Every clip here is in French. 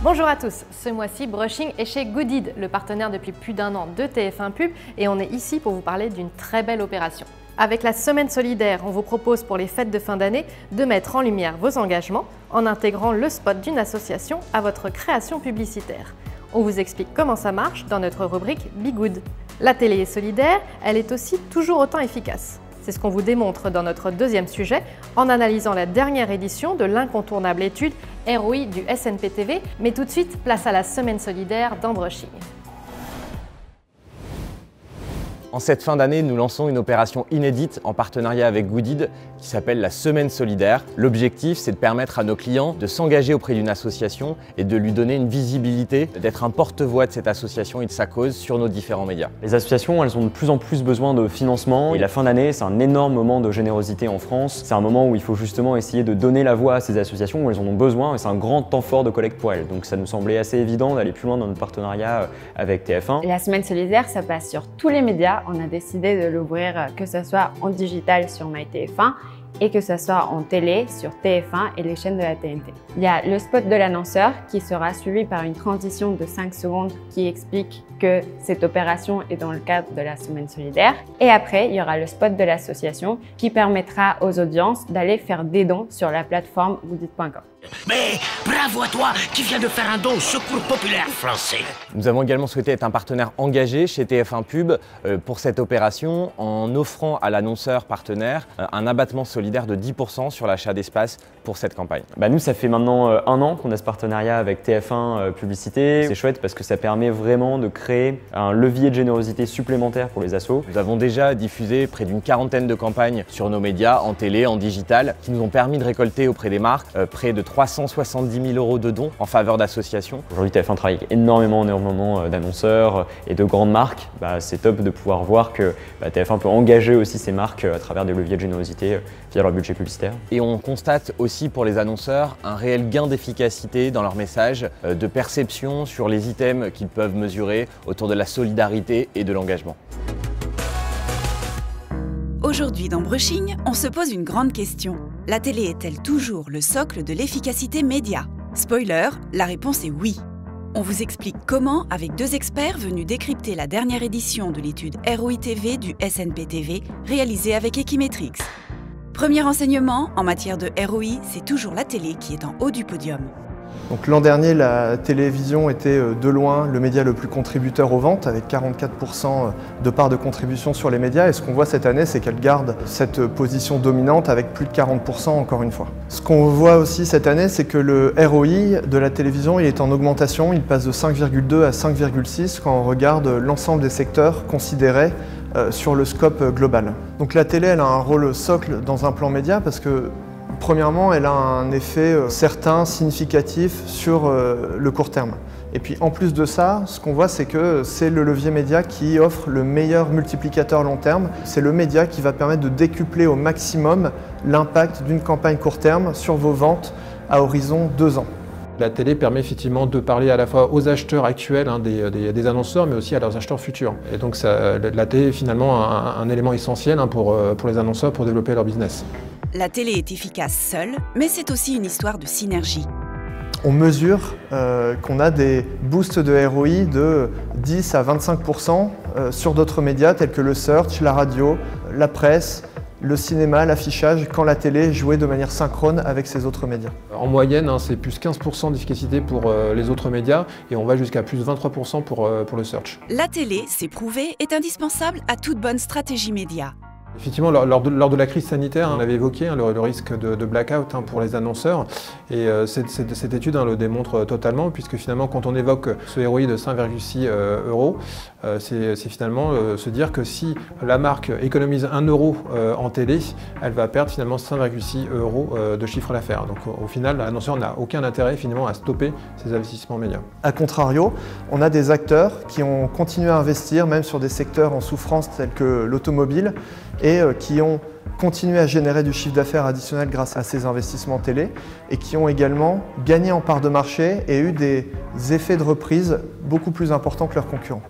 Bonjour à tous, ce mois-ci, Brushing est chez Goodid, le partenaire depuis plus d'1 an de TF1 Pub, et on est ici pour vous parler d'une très belle opération. Avec la Semaine Solidaire, on vous propose pour les fêtes de fin d'année de mettre en lumière vos engagements en intégrant le spot d'une association à votre création publicitaire. On vous explique comment ça marche dans notre rubrique Be Good. La télé est solidaire, elle est aussi toujours autant efficace. C'est ce qu'on vous démontre dans notre deuxième sujet en analysant la dernière édition de l'incontournable étude ROI du SNP-TV. Mais tout de suite, place à la Semaine Solidaire dans Brushing. En cette fin d'année, nous lançons une opération inédite en partenariat avec Goodid qui s'appelle la Semaine Solidaire. L'objectif, c'est de permettre à nos clients de s'engager auprès d'une association et de lui donner une visibilité, d'être un porte-voix de cette association et de sa cause sur nos différents médias. Les associations, elles ont de plus en plus besoin de financement et la fin d'année, c'est un énorme moment de générosité en France. C'est un moment où il faut justement essayer de donner la voix à ces associations où elles en ont besoin et c'est un grand temps fort de collecte pour elles. Donc ça nous semblait assez évident d'aller plus loin dans notre partenariat avec TF1. La Semaine Solidaire, ça passe sur tous les médias. On a décidé de l'ouvrir que ce soit en digital sur MyTF1 et que ce soit en télé sur TF1 et les chaînes de la TNT. Il y a le spot de l'annonceur qui sera suivi par une transition de 5 secondes qui explique que cette opération est dans le cadre de la Semaine Solidaire. Et après, il y aura le spot de l'association qui permettra aux audiences d'aller faire des dons sur la plateforme goodid.com. Mais bravo à toi qui viens de faire un don au Secours populaire français. Nous avons également souhaité être un partenaire engagé chez TF1 Pub pour cette opération en offrant à l'annonceur partenaire un abattement solidaire de 10% sur l'achat d'espace pour cette campagne. Nous, ça fait maintenant 1 an qu'on a ce partenariat avec TF1 Publicité. C'est chouette parce que ça permet vraiment de créer un levier de générosité supplémentaire pour les assos. Nous avons déjà diffusé près d'une 40aine de campagnes sur nos médias, en télé, en digital, qui nous ont permis de récolter auprès des marques près de 370 000 € de dons en faveur d'associations. Aujourd'hui, TF1 travaille énormément d'annonceurs et de grandes marques. C'est top de pouvoir voir que TF1 peut engager aussi ces marques à travers des leviers de générosité via leur budget publicitaire. Et on constate aussi pour les annonceurs un réel gain d'efficacité dans leur message, de perception sur les items qu'ils peuvent mesurer autour de la solidarité et de l'engagement. Aujourd'hui dans Brushing, on se pose une grande question. La télé est-elle toujours le socle de l'efficacité média? Spoiler, la réponse est oui. On vous explique comment avec 2 experts venus décrypter la dernière édition de l'étude ROI TV du SNP-TV réalisée avec Equimetrix. Premier enseignement, en matière de ROI, c'est toujours la télé qui est en haut du podium. Donc l'an dernier, la télévision était de loin le média le plus contributeur aux ventes, avec 44% de part de contribution sur les médias. Et ce qu'on voit cette année, c'est qu'elle garde cette position dominante avec plus de 40% encore une fois. Ce qu'on voit aussi cette année, c'est que le ROI de la télévision il est en augmentation. Il passe de 5,2 à 5,6 quand on regarde l'ensemble des secteurs considérés sur le scope global. Donc la télé, elle a un rôle socle dans un plan média parce que premièrement, elle a un effet certain, significatif sur le court terme. Et puis en plus de ça, ce qu'on voit, c'est que c'est le levier média qui offre le meilleur multiplicateur long terme. C'est le média qui va permettre de décupler au maximum l'impact d'une campagne court terme sur vos ventes à horizon 2 ans. La télé permet effectivement de parler à la fois aux acheteurs actuels des annonceurs, mais aussi à leurs acheteurs futurs. Et donc la télé est finalement un élément essentiel pour les annonceurs pour développer leur business. La télé est efficace seule, mais c'est aussi une histoire de synergie. On mesure qu'on a des boosts de ROI de 10 à 25% sur d'autres médias tels que le search, la radio, la presse, le cinéma, l'affichage, quand la télé est jouée de manière synchrone avec ces autres médias. En moyenne, c'est plus 15% d'efficacité pour les autres médias et on va jusqu'à plus 23% pour le search. La télé, c'est prouvé, est indispensable à toute bonne stratégie média. Effectivement, lors de la crise sanitaire, on avait évoqué le risque de blackout pour les annonceurs et cette étude le démontre totalement puisque finalement quand on évoque ce ROI de 5,6 €, c'est finalement se dire que si la marque économise 1 € en télé, elle va perdre finalement 5,6 € de chiffre d'affaires. Donc au final, l'annonceur n'a aucun intérêt finalement à stopper ses investissements médias. A contrario, on a des acteurs qui ont continué à investir même sur des secteurs en souffrance tels que l'automobile et qui ont continué à générer du chiffre d'affaires additionnel grâce à ces investissements télé et qui ont également gagné en part de marché et eu des effets de reprise beaucoup plus importants que leurs concurrents.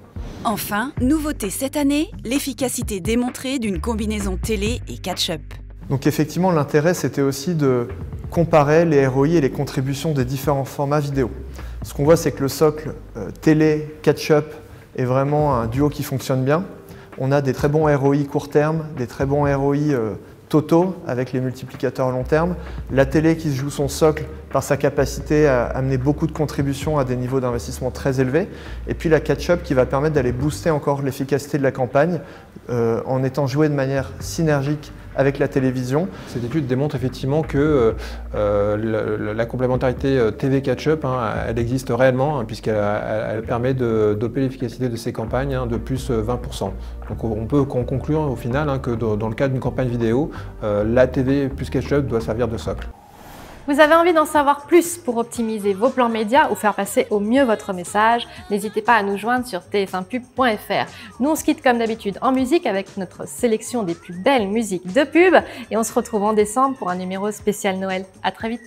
Enfin, nouveauté cette année, l'efficacité démontrée d'une combinaison télé et catch-up. Donc effectivement, l'intérêt c'était aussi de comparer les ROI et les contributions des différents formats vidéo. Ce qu'on voit, c'est que le socle télé, catch-up est vraiment un duo qui fonctionne bien. On a des très bons ROI court terme, des très bons ROI totaux avec les multiplicateurs long terme. La télé qui se joue son socle par sa capacité à amener beaucoup de contributions à des niveaux d'investissement très élevés. Et puis la catch-up qui va permettre d'aller booster encore l'efficacité de la campagne en étant jouée de manière synergique avec la télévision. Cette étude démontre effectivement que la complémentarité TV Catch-up, elle existe réellement, puisqu'elle permet de doper l'efficacité de ces campagnes de plus 20%. Donc on peut conclure au final que dans le cadre d'une campagne vidéo, la TV plus Catch-up doit servir de socle. Vous avez envie d'en savoir plus pour optimiser vos plans médias ou faire passer au mieux votre message? N'hésitez pas à nous joindre sur tf1pub.fr. Nous, on se quitte comme d'habitude en musique avec notre sélection des plus belles musiques de pub et on se retrouve en décembre pour un numéro spécial Noël. À très vite!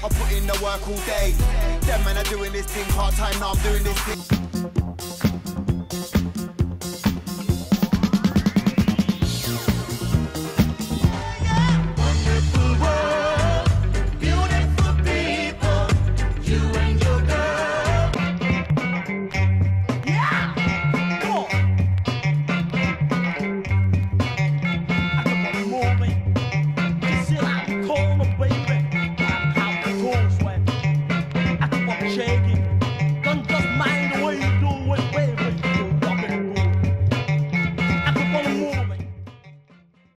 I put in the work all day. Them men are doing this thing part-time, now I'm doing this thing.